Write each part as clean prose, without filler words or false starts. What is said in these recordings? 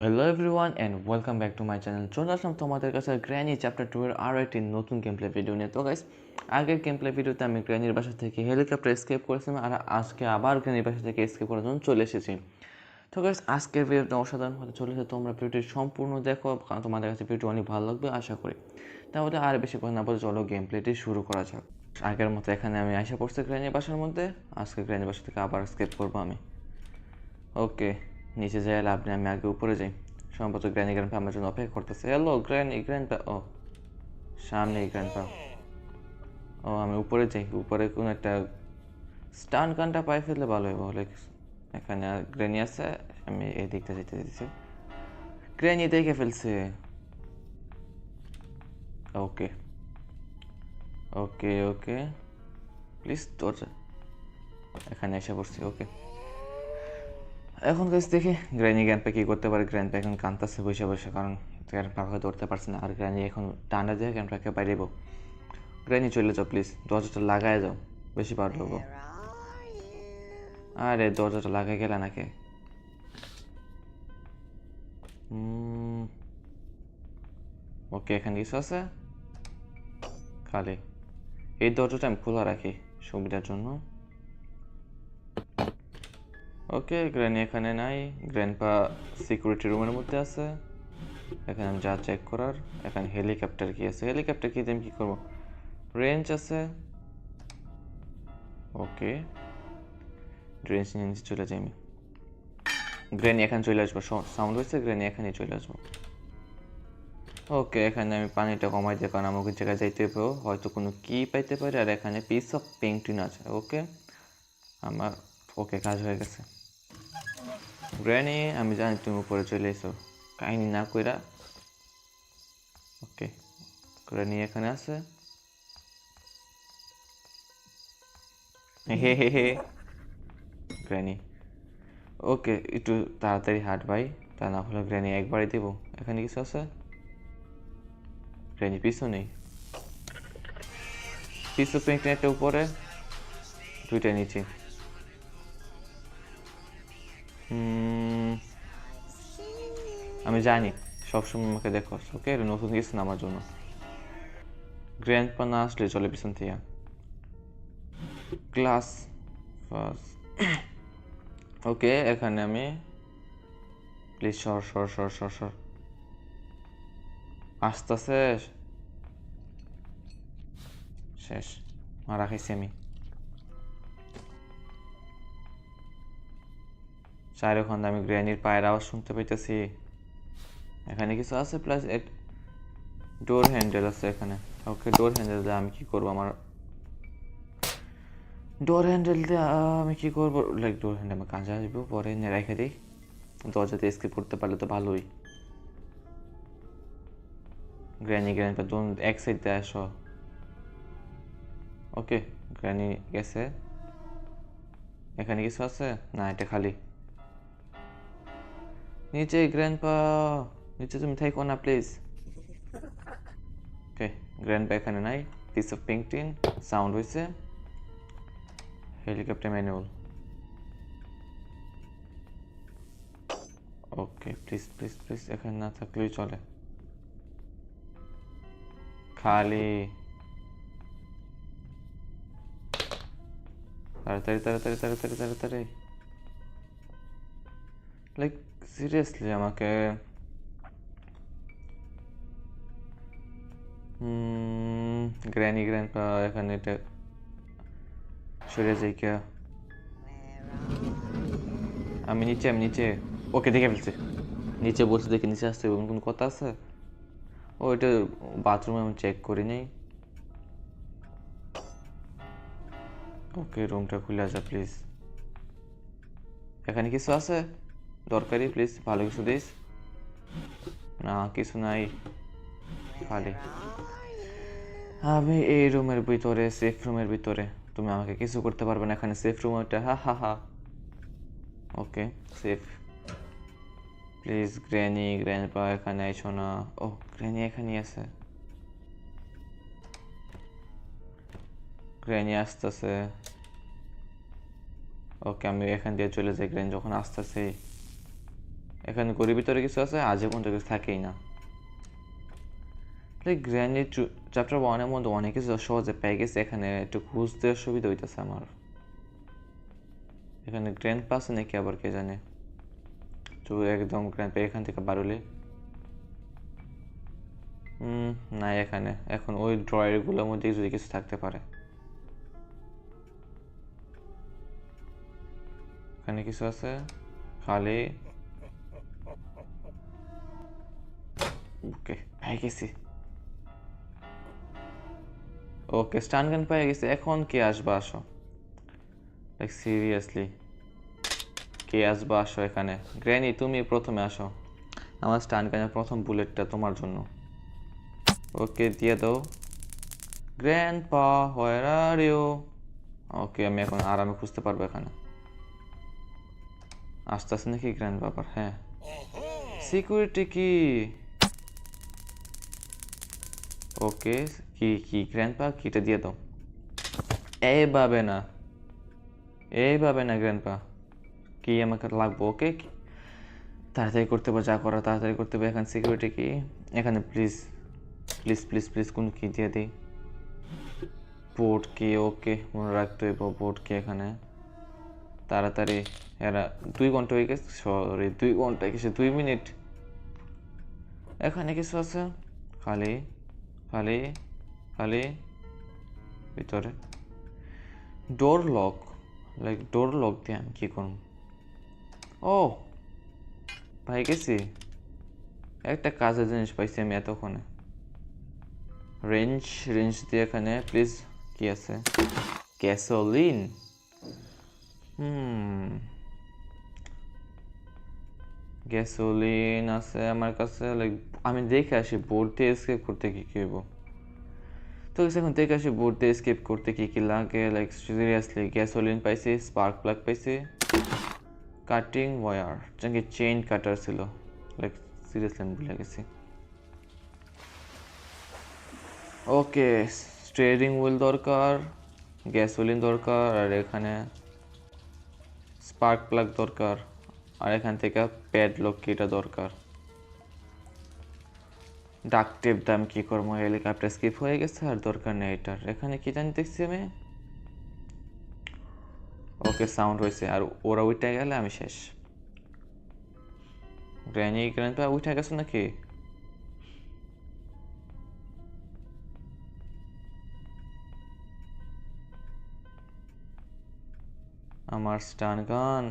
Hello everyone and welcome back to my channel. চলে আসলাম তোমাদের কাছে গ্র্যানি চ্যাপ্টার 2 এর আরও একটি নতুন গেম প্লে ভিডিও নিয়ে। তো গাইস, আগের গেম প্লে ভিডিওতে আমি গ্র্যানির বাসা থেকে হেলিকপ্টার এসকেপ করেছিলাম, আর আজকে আবার গ্র্যানির বাসা থেকে এসকেপ করার জন্য চলে এসেছি। তো গাইস, আজকের ভিডিওটা অসাধারণ হতে চলেছে। তোমরা ভিডিওটি সম্পূর্ণ দেখো, কারণ তোমাদের কাছে ভিডিও অনেক ভালো লাগবে আশা করি। তাহলে আর বেশি কথা না বলে চলো গেম প্লেটি শুরু করা যাক। আগের মতো এখানে আমি আশা পড়ছি গ্র্যানির বাসার মধ্যে। আজকে গ্র্যানির বাসা থেকে আবার এসকেপ করবো আমি। ওকে, নিচে যাই লাভ নেই, আমি আগে উপরে যাই। সম্ভবত গ্র্যানি গ্র্যান্ডপা আমার জন্য অপেক্ষা করতেছে। Hello granny grandpa. ও, সামনেই গ্র্যান্ডপা। ও, আমি উপরে যাই। উপরে কোনো একটা স্টান গানটা পাই ফেললে ভালো হবে বলে। এখানে গ্র্যানি আছে, আমি এই দিকটা যেতে দিচ্ছি। গ্র্যানি দেখে ফেলছে। ওকে ওকে ওকে, প্লিজ দরজা। এখানে এসে পড়ছি। ওকে, এখন কাছে দেখি গ্র্যানি গ্র্যান্ডপা কী করতে পারে। গ্র্যান্ডপা এখন কাঁদতেছে বসে বসে, কারণ গ্র্যান্ডপা হয়তো ধরতে পারছে না। আর গ্র্যানি এখন ডান্ডা দিয়ে গ্র্যান্ডপাকে বাইরে যাবো। গ্র্যানি চলে যাও প্লিজ, দরজাটা লাগায় যাও, বেশি পারলো গো। আরে দরজাটা লাগাই গেলে নাকি? ওকে, এখানে কিছু আছে খালি। এই দরজাটা আমি খোলা রাখি সুবিধার জন্য। ওকে, গ্র্যানি এখানে নাই। গ্র্যান্ডপা সিকিউরিটি রুমের মধ্যে আছে। এখানে আমি যা চেক করার। এখানে হেলিকপ্টার কি আছে? হেলিকপ্টার কি দিয়ে আমি কী করবো? রেঞ্জ আছে। ওকে, রেঞ্জ নিয়ে নিচে চলে যাই আমি। গ্র্যানি এখানে চলে আসবো, সাউন্ড হয়েছে। গ্র্যানি এখানে চলে আসবো। ওকে, এখানে আমি পানিটা কমাই দিই, কারণ আমাকে জায়গায় যাইতে হবে, হয়তো কোনো কি পাইতে পারে। আর এখানে পিস অফ পেন্টিং আছে। ওকে, আমার ওকে, কাজ হয়ে গেছে। গ্র্যানি, আমি জানি তুমি উপরে চলে এসো, কাহিনি না কইরা। ওকে, গ্র্যানি এখানে আছে। হে হে হে, গ্র্যানি। ওকে, একটু তাড়াতাড়ি হাঁট ভাই, তা না হলে গ্র্যানি একবারই দেব। এখানে কিছু আছে? গ্র্যানি পিছনেই। পিস অফ পেন্টিং একটা উপরে, দুইটা নিচে। আমি জানি সবসময় আমাকে দেখো। ওকে, এটা নতুন কিছু না আমার জন্য। গ্র্যান্ডপা না আসলে চলে পিছন থেকে। Class first. ওকে, এখানে আমি প্লিজ সর সর সর সর সর। আসতেছে। শেষ, মারা খাইছি আমি। চারোখান আমি গ্র্যানির পায়ের আওয়াজ শুনতে পাইতেছি। এখানে কিছু আছে, প্লাস ডোর হ্যান্ডেল আছে এখানে। ওকে, ডোর হ্যান্ডেল দিয়ে আমি কি করবো? আমার ডোর হ্যান্ডেল দিয়ে আমি কি করবো? লাইক ডোর হ্যান্ডেল আমি কাজে আসবো, পরে এনে রেখে দিই। দরজাতে স্কিপ করতে পারলে তো ভালোই। গ্র্যানি গ্র্যান্ডপা দোন এক সাইড দিয়ে আসো। ওকে, গ্র্যানি গেছে। এখানে কিছু আছে না? এটা খালি। নিচে গ্র্যান্ডপা, নিচে তুমি থাকো না প্লিজ। ওকে, গ্র্যান্ডপা এখানে নাই। পিস অফ পেন্টিং, সাউন্ড হয়েছে। Helicopter manual. Okay, please please please, এখানে না থাকলেই চলে। খালি। তাড়াতাড়ি তাড়াতাড়ি তাড়াতাড়ি তাড়াতাড়ি। লাইক সিরিয়াসলি আমাকে গ্র্যানি গ্র্যান্ডপা এখানে এটা সরে যাই কে? আমি নিচে, আমি নিচে। ওকে, দেখে ফেলছে। নিচে বলছে দেখে নিচে আসতে এবং কোনো কথা আছে? ও, এটা বাথরুমে আমি চেক করি নাই। ওকে, রুমটা খুলে আসা প্লিজ। এখানে কিছু আছে দরকারি? প্লিজ ভালো কিছু দিস। না, কিছু নাই, খালি। আমি এই রুমের ভিতরে, সেফ রুমের ভিতরে। তুমি আমাকে কিছু করতে পারবে না এখানে। সেফ রুম ওইটা, হা হা হা। ওকে, সেফ। প্লিজ গ্র্যানি গ্র্যান্ডপা এখানে এসো না। ও, গ্র্যানি এখানেই আছে। গ্র্যানি আসতেছে। ওকে, আমি এখান দিয়ে চলে যাই। গ্র্যানি যখন আসতেছে এখানে গরিব ভিতরে কিছু আছে, আজে পর্যন্ত কিছু থাকেই না। গ্র্যানি চ্যাপ্টার 1-এর মধ্যে অনেক কিছু সহজে পেয়ে গেছে, এখানে একটু খুঁজতে সুবিধা হইতেছে আমার। এখানে গ্র্যান্ড পা আছে নাকি আবার কে জানে। তো একদম গ্র্যান্ড পা এখান থেকে বাড়লে না, এখানে এখন ওই ড্রয়ারগুলোর মধ্যে যদি কিছু থাকতে পারে। এখানে কিছু আছে খালি। ওকে, পেয়ে গেছি। ওকে, স্টান গান পেয়ে গেছি। এখন কে আসবা, আসো। লাইক সিরিয়াসলি কে আসবা, আসো এখানে। গ্র্যানি তুমি প্রথমে আসো, আমার স্টান গানের প্রথম বুলেটটা তোমার জন্য। ওকে, দিয়ে দাও। Grandpa where are you? ওকে, আমি এখন আরামে খুঁজতে পারবো এখানে। আস্তে আস্তে নাকি গ্র্যান্ড বাবার? হ্যাঁ, সিকিউরিটি কি? ওকে, কি কি গ্র্যান্ডপা কিটা দিয়ে দাও। এইভাবে না, এইভাবে না গ্র্যান্ডপা, কি আমাকে লাগবো। ওকে, তাড়াতাড়ি করতে হবে, যা করা তাড়াতাড়ি করতে হবে। এখানে সিকিউরিটি কি? এখানে প্লিজ প্লিজ প্লিজ প্লিজ কোন কি দিয়ে দিই। বোর্ড কি? ওকে, মনে রাখতে হইব বোর্ড কি এখানে। তাড়াতাড়ি, এরা 2 ঘন্টা হয়ে গেছে। সরি, 2 ঘন্টা কিছু 2 মিনিট। এখানে কিছু আছে খালি খালি খালি ভিতরে। Door lock, like door lock দিয়ে আমি কী করব? ও পাই গেছি, একটা কাজের জিনিস পাইছি আমি এতক্ষণে। রেঞ্জ রেঞ্জ দিয়ে এখানে প্লিজ কি আছে? গ্যাসোলিন। গ্যাসোলিন আছে আমার কাছে। লাইক আমি দেখে আসি বোর্ড দিয়ে এসকেপ করতে কী কী হইব। তো এখন দেখে আসি বোর্ড দিয়ে এসকেপ করতে কী কী লাগে। লাইক সিরিয়াসলি গ্যাসোলিন পাইছি, স্পার্ক প্লাগ পাইছি, কাটিং ওয়ার, যাকে চেইন কাটার ছিল। লাইক সিরিয়াসলি আমি ভুলে গেছি। ওকে, স্টিয়ারিং হুইল দরকার, গ্যাসোলিন দরকার, আর এখানে স্পার্ক প্লাগ দরকার, আর এখান থেকে প্যাডলক কিটা দরকার। ডাক টেপ দাম কি করবো, হেলিকপ্টার স্কিপ হয়ে গেছে আর দরকার নেই এটার। এখানে কি জানি দেখছি আমি। ওকে, সাউন্ড হয়েছে, আর ওরা উঠে গেলে আমি শেষ। গ্র্যানি গ্র্যান্ডপা উঠে গেছো নাকি? আমার স্টান গান।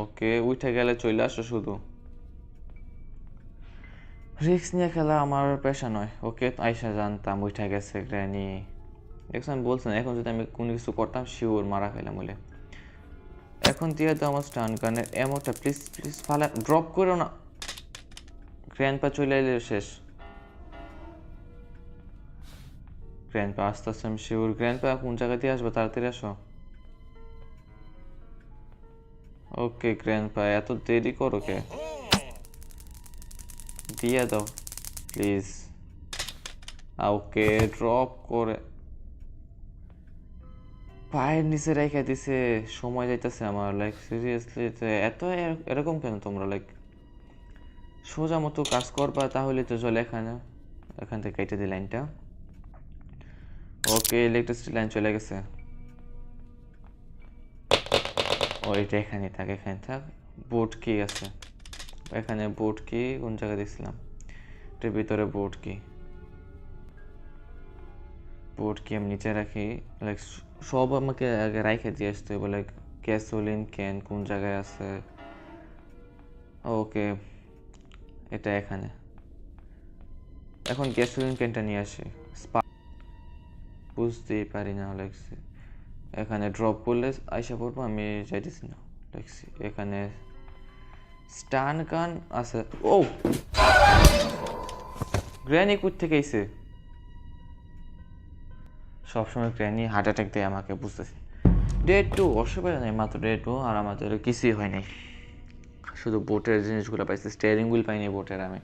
ওকে, উঠে গেলে চলে আসো শুধু। রিস্ক নিয়ে খেলা আমার পেশা নয়। ওকে, আইসা জানতাম উঠে গেছে গ্র্যানি। দেখছেন, বলছেন এখন যদি আমি কোনো কিছু করতাম শিওর মারা খাইলাম বলে। এখন দিয়ে দাও আমার স্টান গানের এমনটা, প্লিজ প্লিজ ফালা, ড্রপ করো না। গ্র্যান্ডপা চলে এলে শেষ। গ্র্যান্ডপা আস্তে আস্তে আমি শিওর। গ্র্যান্ডপা কোন জায়গা দিয়ে আসবো, তাড়াতাড়ি আসো। ওকে গ্র্যান্ডপা, এত দেরি করো কে? দিয়ে দাও প্লিজ। ওকে, ড্রপ করে পায়ের নিচে রেখে দিছে। সময় যাইতেছে আমার। লাইক সিরিয়াসলি এত এরকম কেন তোমরা? লাইক সোজা মতো কাজ করবা তাহলে তো চলে। এখানে এখান থেকে কেটে দিই লাইনটা। ওকে, ইলেকট্রিসিটি লাইন চলে গেছে। ও এটা এখানে থাক, এখানে থাক। বোর্ড কি আছে এখানে? বোর্ড কি কোন জায়গায় দেখছিলাম? এটার ভিতরে বোর্ড কি? বোর্ড কি আমি নিচে রাখি? লাইক সব আমাকে আগে রাইখে দিয়ে আসতে হবে। লাইক গ্যাসোলিন ক্যান কোন জায়গায় আছে? ওকে, এটা এখানে। এখন গ্যাসোলিন ক্যানটা নিয়ে আসি। বুঝতেই পারি না লাগছে। এখানে ড্রপ করলে আইসা পড়বো, আমি যাইতেছি না। দেখছি এখানে স্টান গান আছে। ও গ্র্যানি কোথ থেকে আইছে? সবসময় গ্র্যানি হার্ট অ্যাটাক দেয় আমাকে, বুঝতেছি। ডে 2 অসুবিধা নেই, মাত্র ডে 2, আর আমাদের কিছুই হয় নাই। শুধু বোটের জিনিসগুলো পাইছি, স্টিয়ারিং হুইল পাইনি বোটের আমি।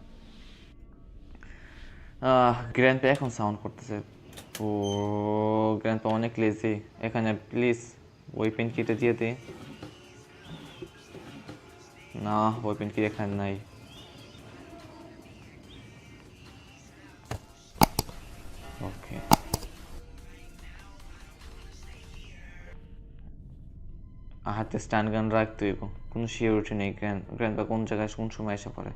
গ্র্যান্ডপা এখন সাউন্ড করতেছে। ও গ্র্যান্ডপা অনেক লেজি। এখানে প্লিজ ওই পেন কিটে দিয়ে দে। না ওয়েপেন কি এখানে নাই। ওকে হাতে স্ট্যান্ড গান রাখতে হইব, কোনো সিওরিটি নেই গ্র্যান্ড বা কোন জায়গায় কোন সময় এসে পড়ে।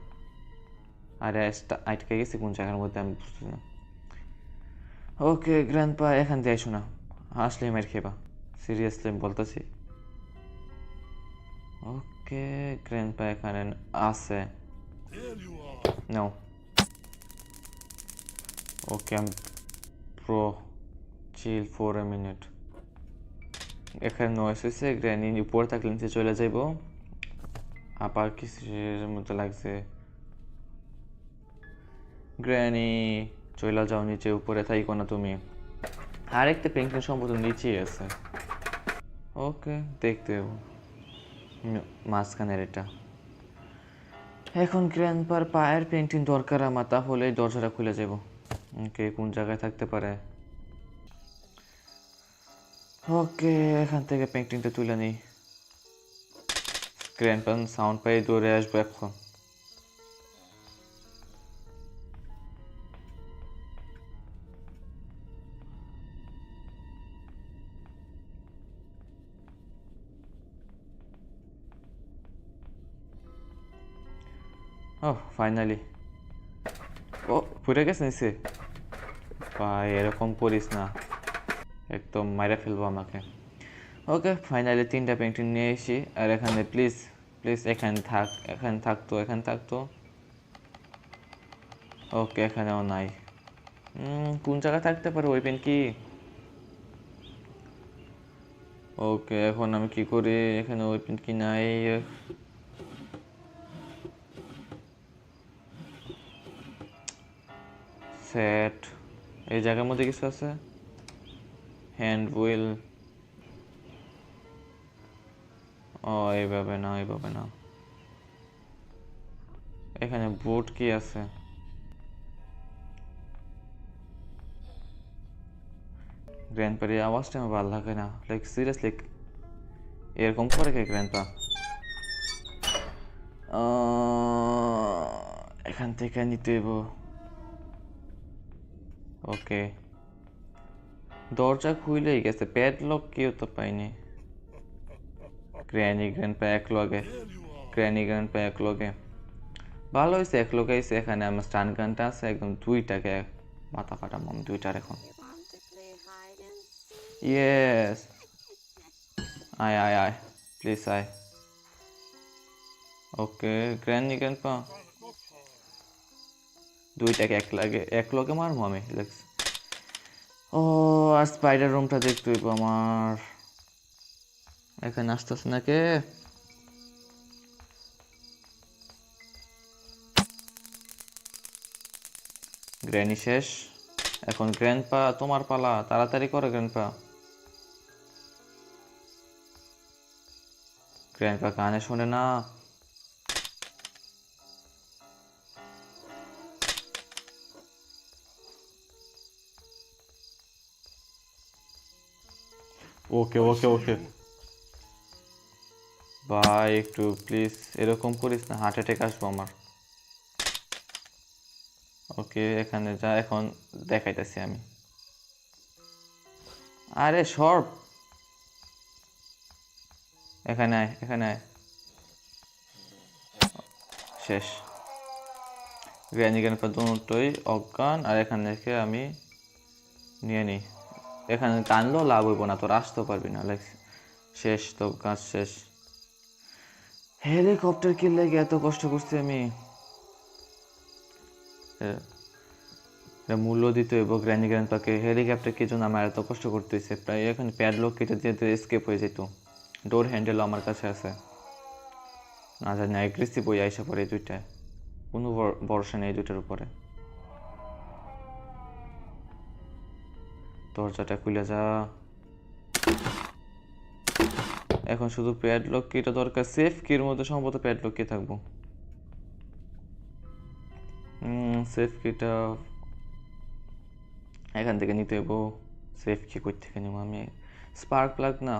আরে আটকে গেছি কোন জায়গার মধ্যে আমি বুঝতেছি না। ওকে গ্র্যান্ড পা এখান দিয়ে আইসো না, আসলে মের খেবা, সিরিয়াসলি আমি বলতেছি। ওকে গ্র্যান্ড পা এখানে আছে। নাও ওকে আমি প্রো চিল ফর এ মিনিট। এখানে নয়েস হয়েছে, গ্র্যানি উপরে থাকলে নিচে চলে যাইব। আবার কিসের মতো লাগছে, গ্র্যানি চলে যাও নিচে, উপরে থাইকো না তুমি। আরেকটা পেন্টিং সম্ভবত নিচেই আছে। ওকে দেখতে মাঝখানের এটা। এখন গ্র্যান্ডপার পায়ের পেন্টিং দরকার আমার, তাহলে দরজাটা খুলে যাব। ওকে কোন জায়গায় থাকতে পারে। ওকে এখান থেকে পেন্টিংটা তুলে নিই। গ্র্যান্ডপার সাউন্ড পাই দৌড়ে আসবো এখন। ও ফাইনালি। ও পড়ে গেছে নিচে। ভাই এরকম করিস না, একদম মাইরা ফেলবো আমাকে। ওকে ফাইনালি 3টা পেন্টিং নিয়ে এসি। আর এখানে প্লিজ প্লিজ এখানে থাক, এখানে থাকতো, এখানে থাকতো। ওকে এখানেও নাই। কোন জায়গায় থাকতে পারে ওই পেন কি। ওকে এখন আমি কি করি, এখানে ওই পেন কি নাই। সেট এই জায়গার মধ্যে কিছু আছে, হ্যান্ড হুইল। ও এইভাবে না, এইভাবে না। এখানে বুট কি আছে। গ্র্যান্ডপার এই আওয়াজটা আমার ভালো লাগে না, লাইক সিরিয়াসলি এরকম করে কে গ্র্যান্ডপা। এখান থেকে নিতে হইব। ওকে দরজা খুইলেই গেছে, প্যাডলক কেউ তো পাইনি। গ্র্যান্ডপা এক লগে, গ্র্যান্ডপা এক লগে। ভালো হয়েছে এক লোক আইসে, এখানে আমার স্টান গানটা আছে একদম 2টাকে মাথা ফাটা মন 2টার এখন। ইয়েস আয় আয় আয় প্লিজ আয়। ওকে গ্র্যান্ডপা 2টাকে এক লগে মারবো আমি। ও আর স্পাইডার রুমটা দেখতে হইব আমার। এখানে আসতেছে না কে। গ্র্যানি শেষ, এখন গ্র্যান্ডপা তোমার পালা, তাড়াতাড়ি করো গ্র্যান্ডপা। গ্র্যান্ডপা কানে শোনে না। ওকে ওকে ওকে ভাই একটু প্লিজ এরকম করিস না, হার্ট অ্যাটাক আসবো আমার। ওকে এখানে যা, এখন দেখাইতেছি আমি। আরে সর্ব এখানে আয়, এখানে আয়। শেষ গ্র্যানি গ্র্যান্ডপা দুটোই অজ্ঞান। আর এখান থেকে আমি নিয়ে নিই, এখানে টানলেও লাভ হইব না, তোর আসতেও পারবি না। লাইক শেষ তো, কাজ শেষ। হেলিকপ্টার কিল লাগে এত কষ্ট করছি আমি, মূল্য দিতে হইব গ্র্যানি গ্র্যান্ডপাকে। হেলিকপ্টার কি জন্য আমার এত কষ্ট করতে হয়েছে, প্রায় এখানে প্যাডলক কেটে দিয়ে এসকেপ হয়ে যেত। ডোর হ্যান্ডেলও আমার কাছে আছে, না জানি অ্যাগ্রেসিভ হয়ে আইসা পড়ে এই 2টায়, কোনো ভরসা নেই এই 2টার উপরে। দরজাটা খুলে যা, এখন শুধু প্যাডলক কিটা দরকার। সেফ কির মধ্যে সম্ভবত প্যাডলক কি থাকবো। সেফ কিটা এখান থেকে নিতে হইব। সেফ কি কই থেকে নিব আমি, স্পার্ক প্লাগ না,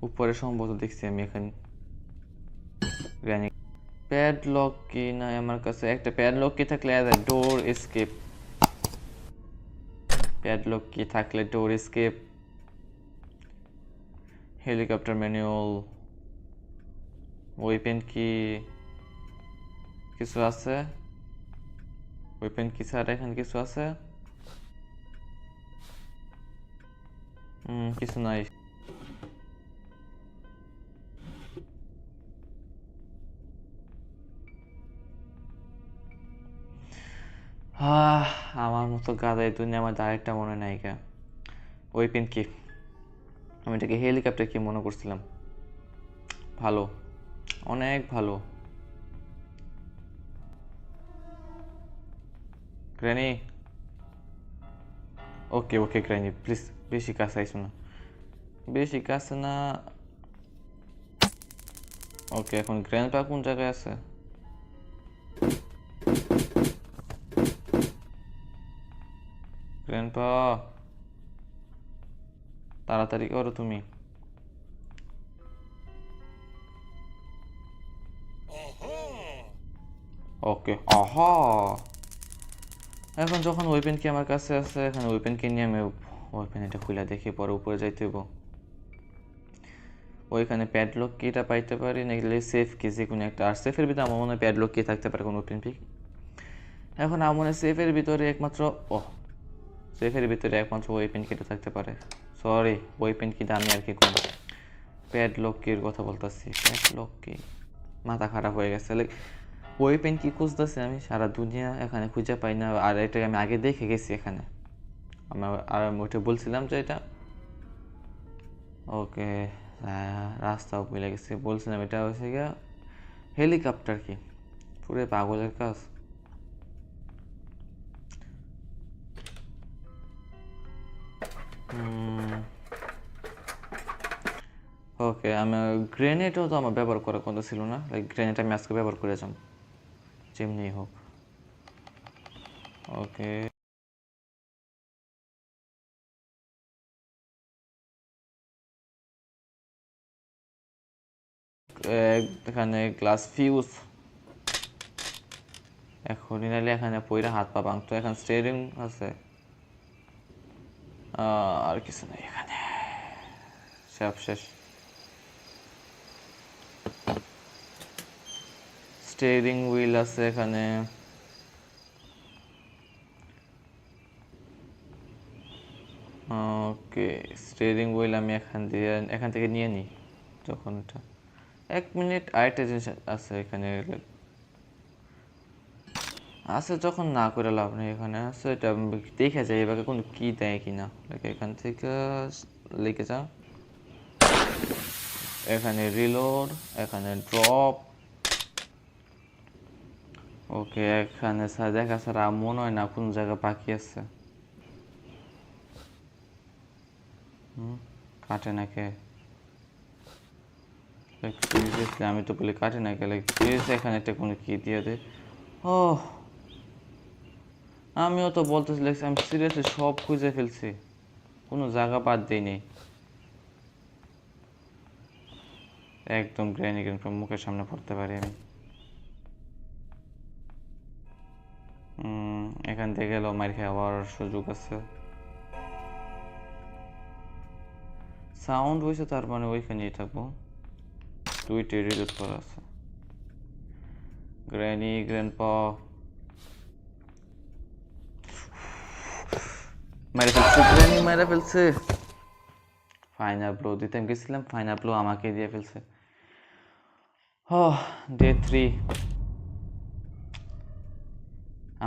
উপরে সম্ভবত দেখছি আমি এখানে। গ্র্যানি প্যাডলক কি নাই আমার কাছে, একটা প্যাডলক কি থাকলে ডোর এসকেপ, প্যাডলক কি থাকলে ডোর এসকেপ, হেলিকপ্টার ম্যানুয়াল, ওয়েপেন কি কিছু আছে, ওয়েপেন কি ছাড়া এখানে কিছু আছে? কিছু নাই। আমার মতো গাধা এই দুনিয়া আমার আরেকটা মনে নাই কে। ওয়েপেন কি, আমি এটাকে হেলিকপ্টার কি মনে করছিলাম। ভালো, অনেক ভালো। Granny, okay okay granny please, বেশি কাছে আইসো না, বেশি কাছে না। ওকে, এখন গ্র্যান্ডপা কোন জায়গায় আছে? গ্র্যান্ডপা, তাড়াতাড়ি করো তুমি। ওকে, আহা, এখন যখন ওয়েপেন কি আমার কাছে আছে, এখন ওয়েপেন কি নিয়ে আমি ওয়েপেন এটা খুলে দেখি, পরে উপরে যাইতে হইব। ওইখানে প্যাডলক কিটা পাইতে পারি, নাকি সেফ কি যে কোনো একটা, আর সেফের ভিতরে আমার মনে হয় প্যাডলক কি থাকতে পারে, কোনো ওপেন পিক। এখন আমার মনে হয় সেফের ভিতরে একমাত্র সেফের ভিতরে একমাত্র ওয়েপেন কিটা থাকতে পারে। সরি, ওয়েপেন কিটা আমি আর কি কোন প্যাডলক কির কথা বলতেছি। প্যাডলক কি, মাথা খারাপ হয়ে গেছে। লাইক ওয়েপেন কি খুঁজতেছি আমি সারা দুনিয়া, এখানে খুঁজে পাই না। আর এটা আমি আগে দেখে গেছি এখানে, আর আমি ওইটা বলছিলাম যে এটা ওকে, রাস্তাও ভুলে গেছি। বলছিলাম এটা হচ্ছে গিয়া হেলিকপ্টার কি, পুরো পাগলের কাজ। ওকে, আমি গ্রেনেডও তো আমার ব্যবহার করার কথা ছিল না। লাইক গ্রেনেড আমি আজকে ব্যবহার করে যাম যেমনি হোক। ওকে, এখানে গ্লাস ফিউজ, এখনই নাইলে এখানে পইরা হাত পা ভাঙতো। এখন স্টিয়ারিং আছে, আর কিছু নেই এখানে, সব শেষ। স্টিয়ারিং হুইল আছে এখানে, ওকে। স্টিয়ারিং হুইল আমি এখান থেকে নিয়ে নিই যখন এটা। 1 মিনিট, আরেকটা জিনিস আছে এখানে আছে, যখন না করে লাভ নেই। এখানে আছে, এটা দেখে যায় এবার কোনো কি দেয় কিনা। এখান থেকে লিখে যা, এখানে রিলোড, এখানে ড্রপ। ওকে, এখানে দেখা ছাড়া মনে হয় না কোন জায়গায় বাকি আছে। কাটে নাকি, আমি তো বলি কাটে নাকি। এখানে একটা কোনো কি দিয়ে দে। ও, আমিও তো বলতেছি, আমি সিরিয়াসলি সব খুঁজে ফেলছি, কোনো জায়গা বাদ দিইনি। একদম গ্র্যানি মুখের সামনে পড়তে পারি আমি। এখান থেকে গেলেও মার খাওয়ার সুযোগ আছে। সাউন্ড হয়েছে, তার মানে ওইখানেই থাকবো। দুইটি রিলোড করা আছে। গ্র্যানি, গ্র্যান্ডপা মেরে ফেলছে, গ্র্যানি মেরে ফেলছে। ফাইনাল ব্লো দিতে গেছিলাম, ফাইনাল ব্লো আমাকে দিয়ে ফেলছে। ডে 3।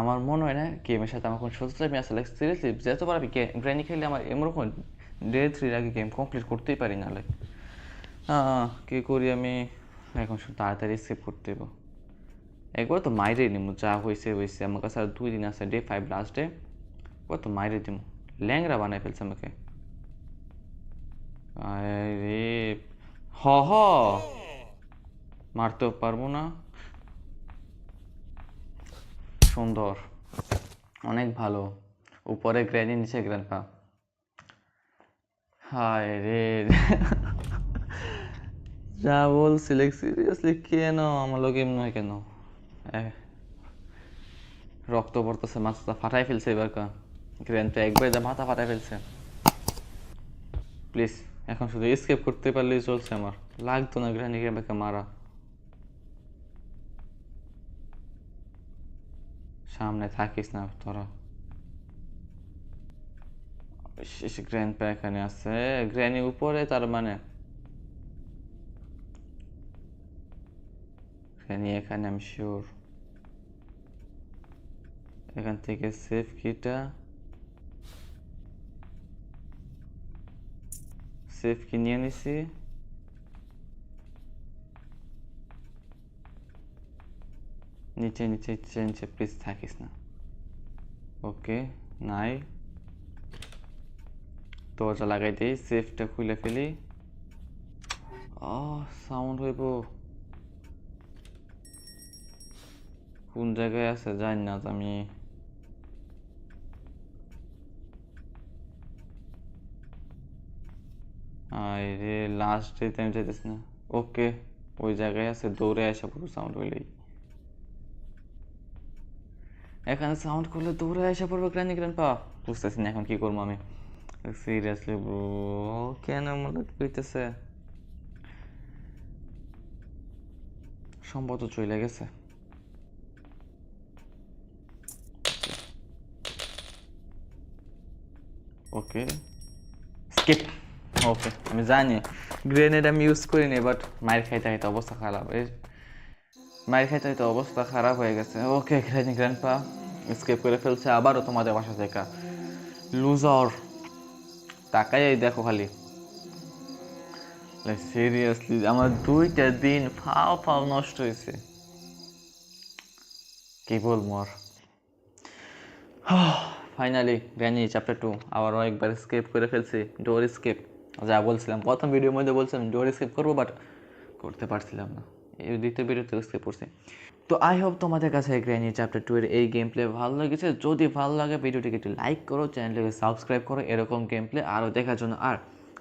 আমার মনে হয় না গেমের সাথে আমার কোনো শত্রুতা আসলে সিরিয়াসলি যতবার আমি গ্র্যানি খেলে আমার এমন ডে 3 আগে গেম কমপ্লিট করতেই পারি না। লাইক কি করি আমি এখন, শুধু তাড়াতাড়ি সেভ করতে দেবো। একবার তো মাইরে নিব, যা হয়েছে হয়েছে। আমার কাছে আর 2 দিন আছে, ডে 5 লাস্ট ডে। একবার তো মাইরে দিব, ল্যাংরা বানাই ফেলছে আমাকে। আরে হ হ, মারতেও পারবো না। সুন্দর, অনেক ভালো। উপরে গ্র্যানি, নিচে গ্র্যান্ডপা। হায় রে যা বলছিলে সিরিয়াসলি কেন আমার লোক এমন হয় কেন? এহ, রক্ত পড়তেছে, মাথা ফাটাই ফেলছে এবার কা গ্র্যান্ড তো একবার যা মাথা ফাটাই ফেলছে। প্লিজ এখন শুধু এসকেপ করতে পারলেই চলছে, আমার লাগতো না গ্র্যান্ডিকে আমাকে মারা। সামনে থাকিস না তোরা। শেষ গ্র্যান্ড পা এখানে আছে, গ্র্যানি উপরে, তার মানে গ্র্যানি এখানে, আমি শিওর। এখান থেকে সেফ কিটা, সেফ কি নিয়ে নিছি। নিচে নিচে নিচে নিচে প্লিজ থাকিস না। ওকে, নাই দরজা লাগাই দিই, সেফটা খুলে ফেলি। সাউন্ড হইব, কোন জায়গায় আছে জানি না তো আমি। আরে লাস্ট ডেতে আমি যেতেছি না। ওকে, ওই জায়গায় আছে, দৌড়ে আসা পুরো সাউন্ড হইলেই। এখানে সাউন্ড করলে দৌড়ে আসা পড়বে গ্র্যানি গ্র্যান্ডপা। বুঝতেছি না এখন কি করবো আমি। সিরিয়াসলি ব্রো, কেন মনে হইতেছে সম্ভবত চলে গেছে। ওকে, স্কিপ। ওকে, আমি জানি গ্রেনেড আমি ইউজ করিনি, বাট মায়ের খাইতে খাইতে অবস্থা খারাপ, মায়ের খাইতে খাইতে অবস্থা খারাপ হয়ে গেছে। ওকে, গ্র্যানি গ্র্যান্ডপা স্কিপ করে ফেলছে আবারও তোমাদের বাসা থেকে। লুজার, তাকাই দেখো খালি। সিরিয়াসলি আমার 2টা দিন ফাও ফাও নষ্ট হয়েছে, কি বলবো আর। ফাইনালি গ্র্যানি চ্যাপ্টার 2 আবারও একবার স্কেপ করে ফেলছি, ডোর স্কেপ। যা বলছিলাম প্রথম ভিডিওর মধ্যে, বলছিলাম ডোর স্কেপ করবো, বাট করতে পারছিলাম না। এই দ্বিতীয় ভিডিওতে স্কেপ করছি। তো আই হোপ তোমাদের কাছে গ্র্যানি চ্যাপ্টার 2 এর এই গেম প্লে ভালো লেগেছে। যদি ভালো লাগে ভিডিওটিকে একটু লাইক করো, চ্যানেলটিকে সাবস্ক্রাইব করো এরকম গেম প্লে আরও দেখার জন্য। আর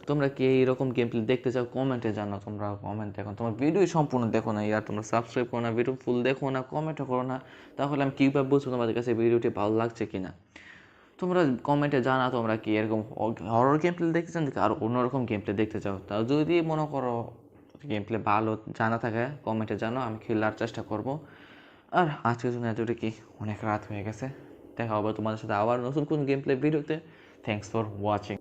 তোমরা কি এইরকম গেম প্লে দেখতে চাও কমেন্টে জানাও। তোমরা কমেন্ট দেখো, তোমার ভিডিও সম্পূর্ণ দেখো না ইয়ার, তোমরা সাবস্ক্রাইব করো না, ভিডিও ফুল দেখো না, কমেন্টও করো না, তাহলে আমি কীভাবে বুঝবো তোমাদের কাছে ভিডিওটি ভালো লাগছে কি না। তোমরা কমেন্টে জানা তোমরা কি এরকম হরর গেম প্লে দেখতে চান, আর অন্যরকম গেম প্লে দেখতে চাও। তাও যদি মনে করো গেম প্লে ভালো জানা থাকে কমেন্টে জানো, আমি খেলার চেষ্টা করব। আর আজকের জন্য এতটুকু, অনেক রাত হয়ে গেছে। দেখা হবে তোমাদের সাথে আবার নতুন কোন গেম প্লে ভিডিওতে। Thanks for watching.